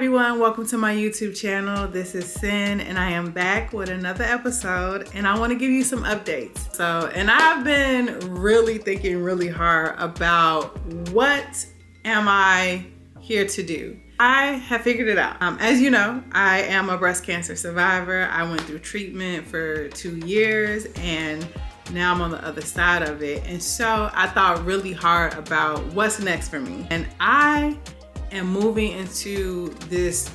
everyone, welcome to my YouTube channel. This is Sin and I am back with another episode and I want to give you some updates. And I've been really thinking really hard about what am I here to do. I have figured it out. As you know, I am a breast cancer survivor. I went through treatment for 2 years and now I'm on the other side of it. And so I thought really hard about what's next for me. And I am moving into this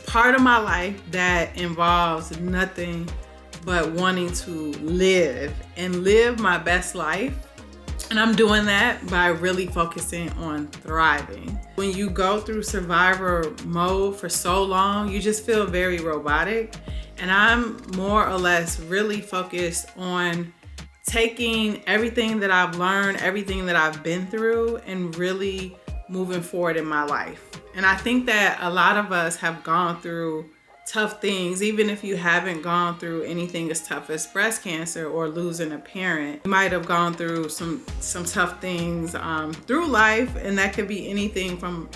part of my life that involves nothing but wanting to live my best life. And I'm doing that by really focusing on thriving. When you go through survivor mode for so long, you just feel very robotic. And I'm more or less really focused on taking everything that I've learned, everything that I've been through, and really moving forward in my life. And I think that a lot of us have gone through tough things, even if you haven't gone through anything as tough as breast cancer or losing a parent. You might have gone through some tough things through life, and that could be anything from,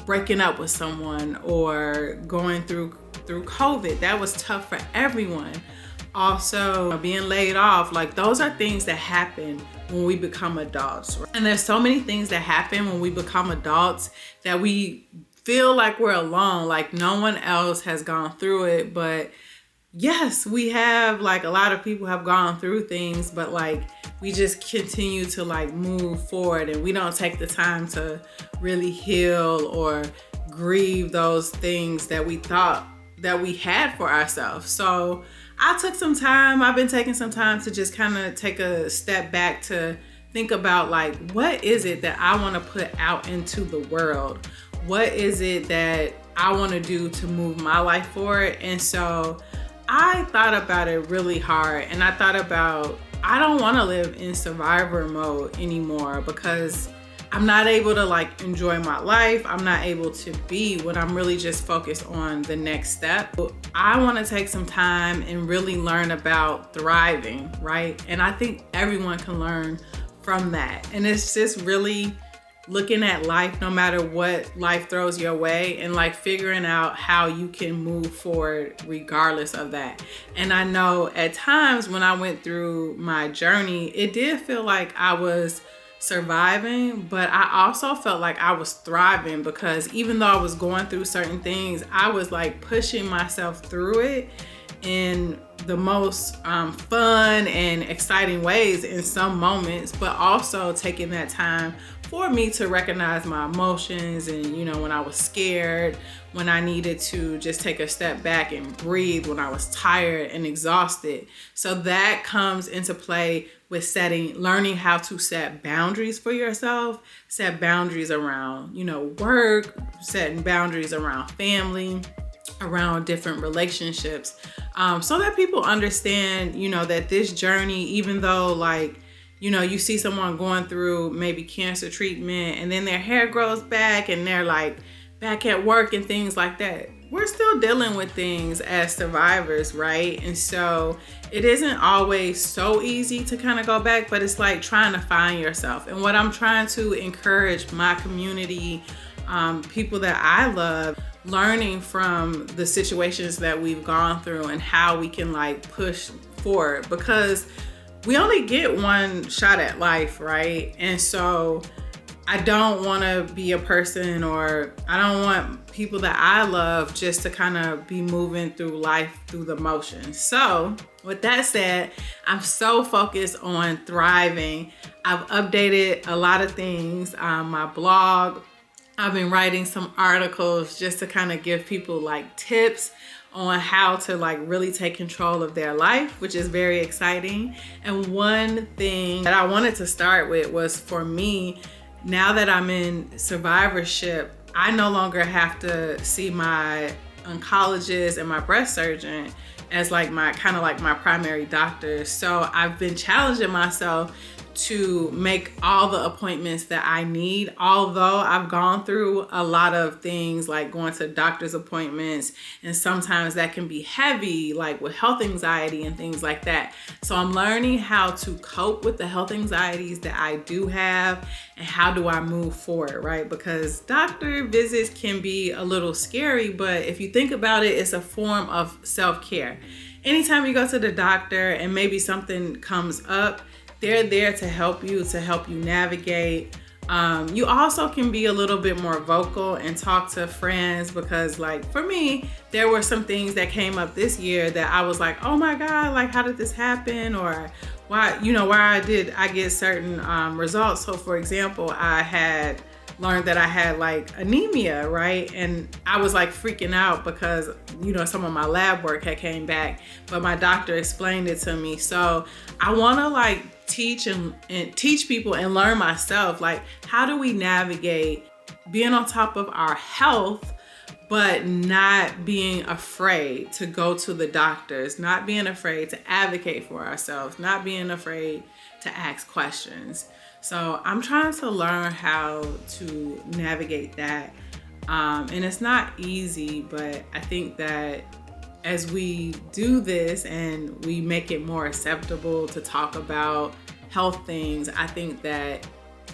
breaking up with someone or going through COVID. That was tough for everyone. Also, being laid off, those are things that happen when we become adults. And there's so many things that happen when we become adults that we feel like we're alone, like no one else has gone through it. But yes, we have, a lot of people have gone through things, but we just continue to move forward and we don't take the time to really heal or grieve those things that we thought that we had for ourselves. So I took some time, I've been taking some time to just kind of take a step back to think about what is it that I want to put out into the world? What is it that I want to do to move my life forward? And so I thought about it really hard, and I thought about, I don't want to live in survivor mode anymore because I'm not able to enjoy my life. I'm not able to be when I'm really just focused on the next step. I want to take some time and really learn about thriving, right? And I think everyone can learn from that. And it's just really looking at life, no matter what life throws your way, and figuring out how you can move forward regardless of that. And I know at times when I went through my journey, it did feel like I was surviving, but I also felt like I was thriving because even though I was going through certain things, I was pushing myself through it in the most fun and exciting ways in some moments, but also taking that time for me to recognize my emotions and, when I was scared, when I needed to just take a step back and breathe, when I was tired and exhausted. So that comes into play with learning how to set boundaries for yourself, set boundaries around, work, setting boundaries around family, around different relationships, so that people understand, that this journey, even though you see someone going through maybe cancer treatment and then their hair grows back and they're back at work and things like that, we're still dealing with things as survivors, right? And so it isn't always so easy to kind of go back, but it's trying to find yourself. And what I'm trying to encourage my community, people that I love, learning from the situations that we've gone through and how we can push forward, because we only get one shot at life, right? And so I don't want to be a person, or I don't want people that I love just to kind of be moving through life through the motions. So with that said, I'm so focused on thriving. I've updated a lot of things. My blog, I've been writing some articles just to kind of give people tips on how to really take control of their life, which is very exciting. And one thing that I wanted to start with was, for me, now that I'm in survivorship, I no longer have to see my oncologist and my breast surgeon as my primary doctors. So I've been challenging myself to make all the appointments that I need. Although I've gone through a lot of things like going to doctor's appointments, and sometimes that can be heavy, like with health anxiety and things like that. So I'm learning how to cope with the health anxieties that I do have, and how do I move forward, right? Because doctor visits can be a little scary, but if you think about it, it's a form of self-care. Anytime you go to the doctor and maybe something comes up, they're there to help you navigate. You also can be a little bit more vocal and talk to friends, because like for me, there were some things that came up this year that I was like, oh my God, like how did this happen? Or why did I get certain results? So for example, I had learned that I had like anemia, right? And I was like freaking out because, some of my lab work had came back, but my doctor explained it to me. So I want to like teach and teach people and learn myself, like how do we navigate being on top of our health, but not being afraid to go to the doctors, not being afraid to advocate for ourselves, not being afraid to ask questions. So I'm trying to learn how to navigate that. And it's not easy, but I think that as we do this and we make it more acceptable to talk about health things, I think that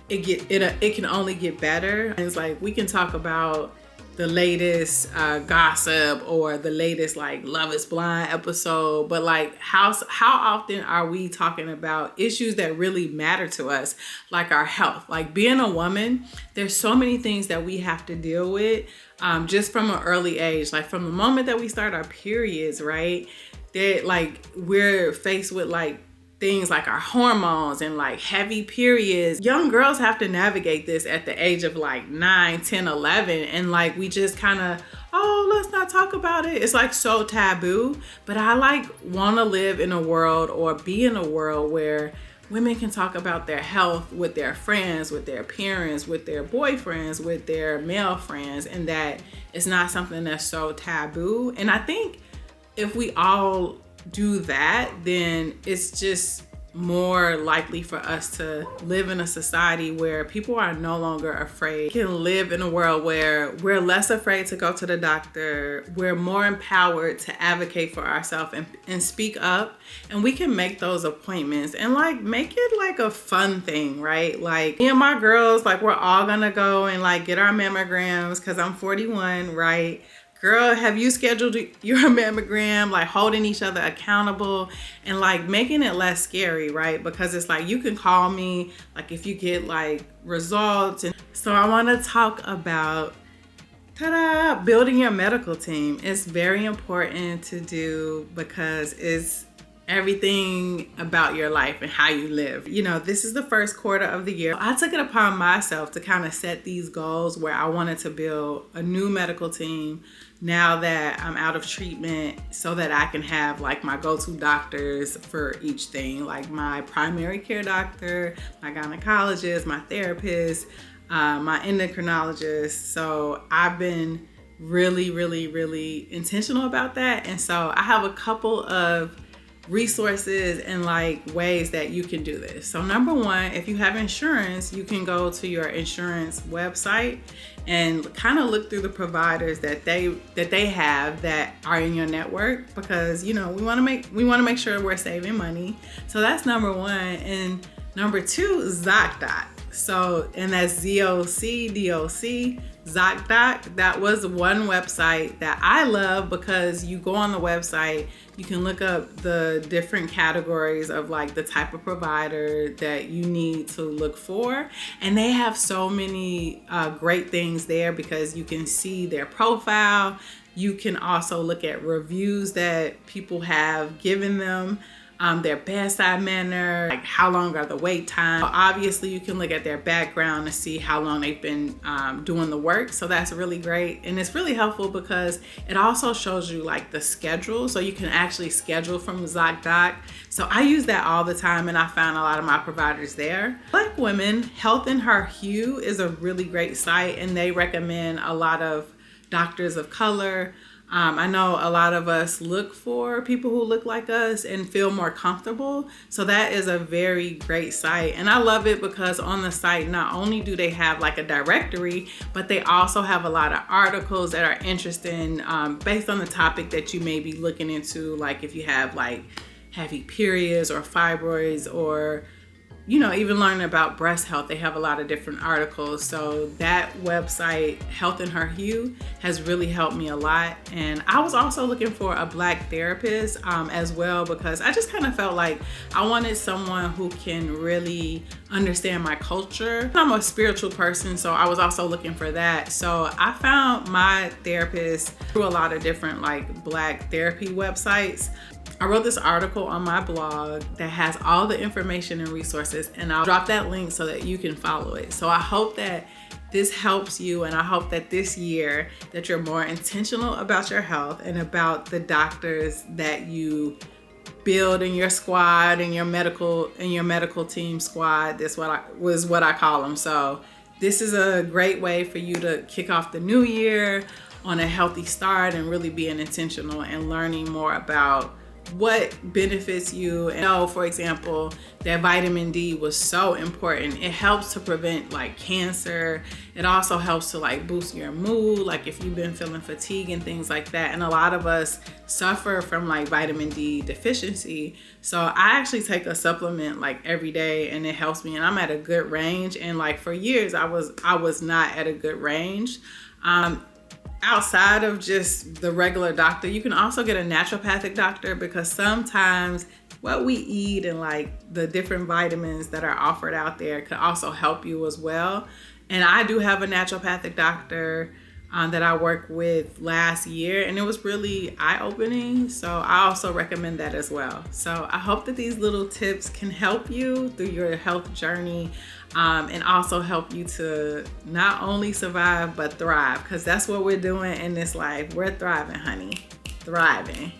it can only get better. It's like we can talk about the latest gossip or the latest like Love is Blind episode, but like how often are we talking about issues that really matter to us, like our health? Like being a woman, there's so many things that we have to deal with just from an early age, like from the moment that we start our periods, right? That like we're faced with like things like our hormones and like heavy periods. Young girls have to navigate this at the age of like 9, 10, 11. And like, we just kind of, let's not talk about it. It's like so taboo. But I like want to live in a world or be in a world where women can talk about their health with their friends, with their parents, with their boyfriends, with their male friends, and that it's not something that's so taboo. And I think if we all do that, then it's just more likely for us to live in a society where people are no longer afraid. We can live in a world where we're less afraid to go to the doctor. We're more empowered to advocate for ourselves and speak up, and we can make those appointments and like make it like a fun thing, right? Like me and my girls, like we're all gonna go and like get our mammograms because I'm 41, right? Girl, have you scheduled your mammogram? Like holding each other accountable and like making it less scary, right? Because it's like you can call me like if you get like results. And so I want to talk about building your medical team. It's very important to do because it's everything about your life and how you live. This is the first quarter of the year. I took it upon myself to kind of set these goals where I wanted to build a new medical team now that I'm out of treatment, so that I can have like my go-to doctors for each thing, like my primary care doctor, my gynecologist, my therapist, my endocrinologist. So I've been really, really, really intentional about that. And so I have a couple of resources and like ways that you can do this. So number one, if you have insurance, you can go to your insurance website and kind of look through the providers that they have that are in your network, because we want to make sure we're saving money. So that's number one. And number two, ZocDoc. So, and that's ZocDoc. ZocDoc, that was one website that I love because you go on the website, you can look up the different categories of like the type of provider that you need to look for. And they have so many great things there because you can see their profile. You can also look at reviews that people have given them. Their bedside manner, like how long are the wait time. Obviously, you can look at their background to see how long they've been doing the work. So that's really great. And it's really helpful because it also shows you like the schedule. So you can actually schedule from ZocDoc. So I use that all the time and I found a lot of my providers there. Black Women, Health in Her Hue is a really great site, and they recommend a lot of doctors of color. I know a lot of us look for people who look like us and feel more comfortable. So that is a very great site. And I love it because on the site, not only do they have like a directory, but they also have a lot of articles that are interesting based on the topic that you may be looking into. Like if you have like heavy periods or fibroids, or even learning about breast health, they have a lot of different articles. So that website, Health in Her Hue, has really helped me a lot. And I was also looking for a Black therapist as well, because I just kind of felt like I wanted someone who can really understand my culture. I'm a spiritual person, so I was also looking for that. So I found my therapist through a lot of different like Black therapy websites. I wrote this article on my blog that has all the information and resources, and I'll drop that link so that you can follow it. So I hope that this helps you, and I hope that this year that you're more intentional about your health and about the doctors that you build in your squad and your medical team squad. That's what I call them. So this is a great way for you to kick off the new year on a healthy start and really being intentional and learning more about what benefits you. And for example, that vitamin D was so important. It helps to prevent like cancer. It also helps to like boost your mood, like if you've been feeling fatigue and things like that. And a lot of us suffer from like vitamin D deficiency. So I actually take a supplement like every day, and it helps me, and I'm at a good range. And like for years I was not at a good range. Outside of just the regular doctor, you can also get a naturopathic doctor, because sometimes what we eat and like the different vitamins that are offered out there could also help you as well. And I do have a naturopathic doctor that I worked with last year, and it was really eye-opening. So I also recommend that as well. So I hope that these little tips can help you through your health journey, and also help you to not only survive but thrive, because that's what we're doing in this life. We're thriving, honey. Thriving.